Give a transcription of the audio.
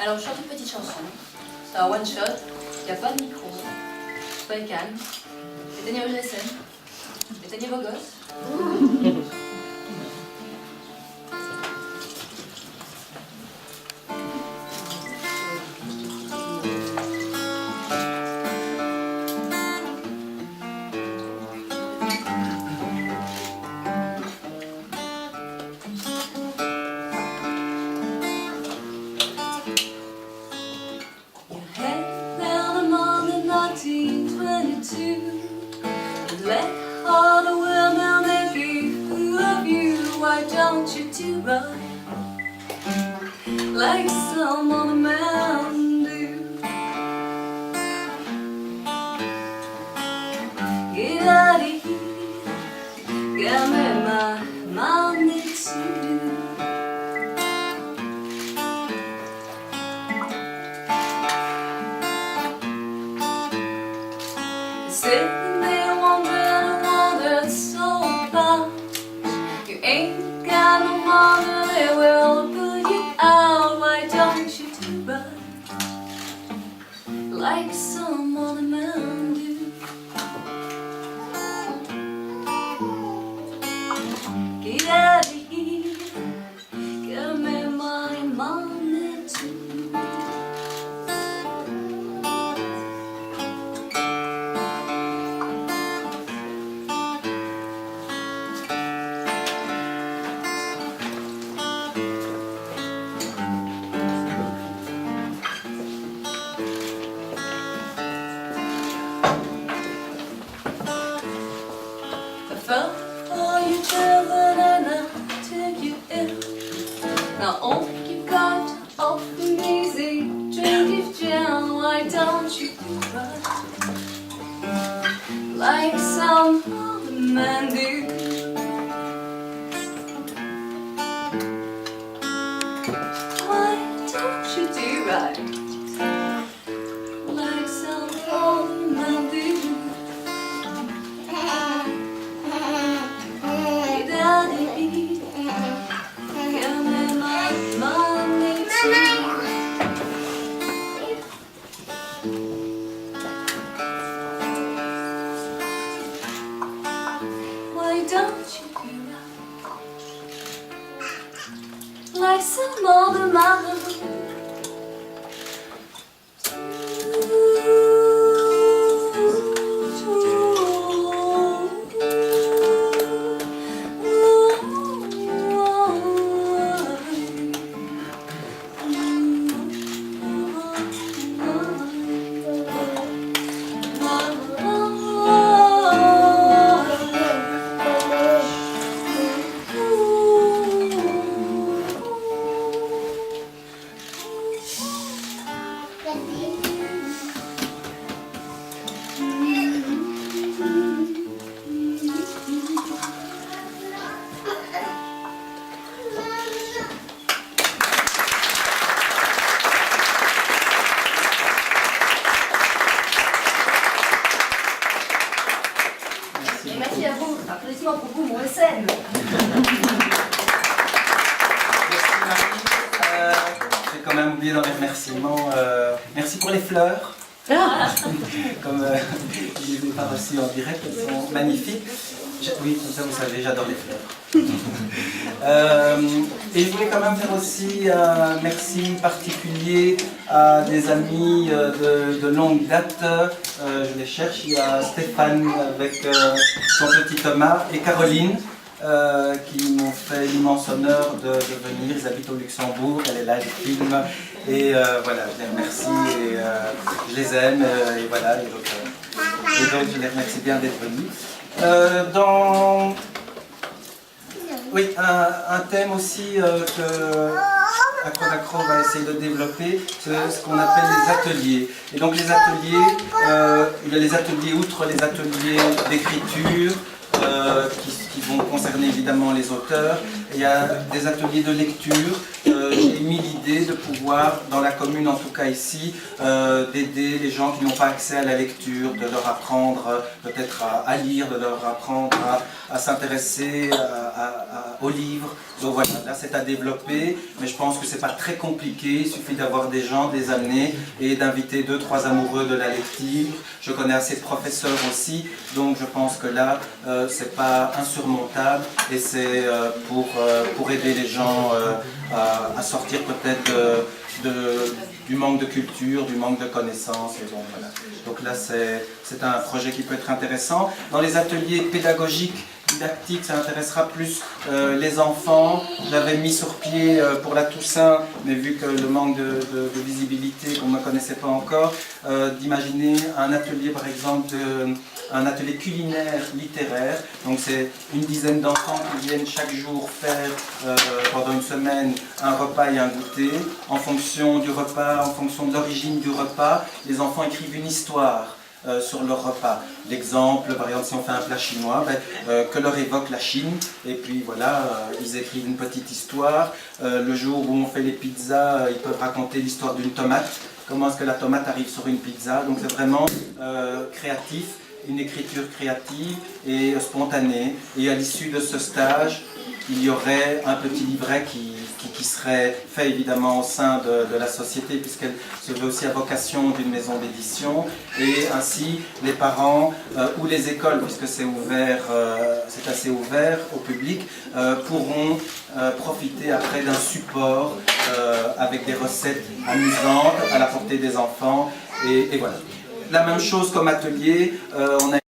Alors je chante une petite chanson. C'est un one shot, il n'y a pas de micro, soyez calme. Éteignez vos GSM, éteignez vos gosses. Let all the women make a fool of you. Why don't you do right like some other men do? Get out of here, give me my money too. Sitting there wondering so bad. You ain't got no money, they will put you out. Why don't you do right like some other men do? Get out of here, give me my money too. For you children and I'll take you in. Now all you got to offer me is a drink of gin. Why don't you do right like some other men do? Why don't you do right like some other men do? Why don't you do right like some other mother? Merci à vous. Applaudissements pour vous, mon SN. Merci Marie. J'ai quand même oublié dans les remerciements. Merci pour les fleurs. Comme je ne les ai pas reçues en direct, elles sont magnifiques. Oui, comme ça vous savez, j'adore les fleurs. Et je voulais quand même faire aussi un merci particulier à des amis de longue date. Je les cherche, il y a Stéphane avec son petit Thomas et Caroline qui m'ont fait l'immense honneur de venir. Ils habitent au Luxembourg, elle est là, je filme. Et voilà, je les remercie et je les aime. Et voilà, et donc je les remercie bien d'être venus. Oui, un thème aussi que Acro va essayer de développer, c'est ce qu'on appelle les ateliers. Et donc les ateliers, il y a les ateliers outre les ateliers d'écriture, qui vont concerner évidemment les auteurs. Il y a des ateliers de lecture. Je j'ai émis l'idée de pouvoir, dans la commune en tout cas ici, d'aider les gens qui n'ont pas accès à la lecture, de leur apprendre peut-être à lire, de leur apprendre à s'intéresser aux livres. Donc voilà, là c'est à développer, mais je pense que c'est pas très compliqué, il suffit d'avoir des gens, des amener et d'inviter 2-3 amoureux de la lecture. Je connais assez de professeurs aussi, donc je pense que là c'est pas insurmontable et c'est pour aider les gens à sortir peut-être du manque de culture, du manque de connaissances. Et donc, voilà. Donc là c'est un projet qui peut être intéressant. Dans les ateliers pédagogiques, didactique, ça intéressera plus les enfants. Je l'avais mis sur pied pour la Toussaint, mais vu que le manque de visibilité, qu'on ne me connaissait pas encore, d'imaginer un atelier par exemple, un atelier culinaire littéraire. Donc c'est une dizaine d'enfants qui viennent chaque jour faire pendant une semaine un repas et un goûter. En fonction du repas, en fonction de l'origine du repas, les enfants écrivent une histoire sur leur repas. L'exemple, par exemple, si on fait un plat chinois, que leur évoque la Chine, et puis voilà, ils écrivent une petite histoire. Le jour où on fait les pizzas, ils peuvent raconter l'histoire d'une tomate, comment est-ce que la tomate arrive sur une pizza. Donc c'est vraiment créatif, une écriture créative et spontanée. Et à l'issue de ce stage, il y aurait un petit livret qui serait fait évidemment au sein de la société, puisqu'elle se veut aussi à vocation d'une maison d'édition, et ainsi les parents ou les écoles, puisque c'est ouvert, c'est assez ouvert au public, pourront profiter après d'un support avec des recettes amusantes à la portée des enfants, et voilà. La même chose comme atelier, on a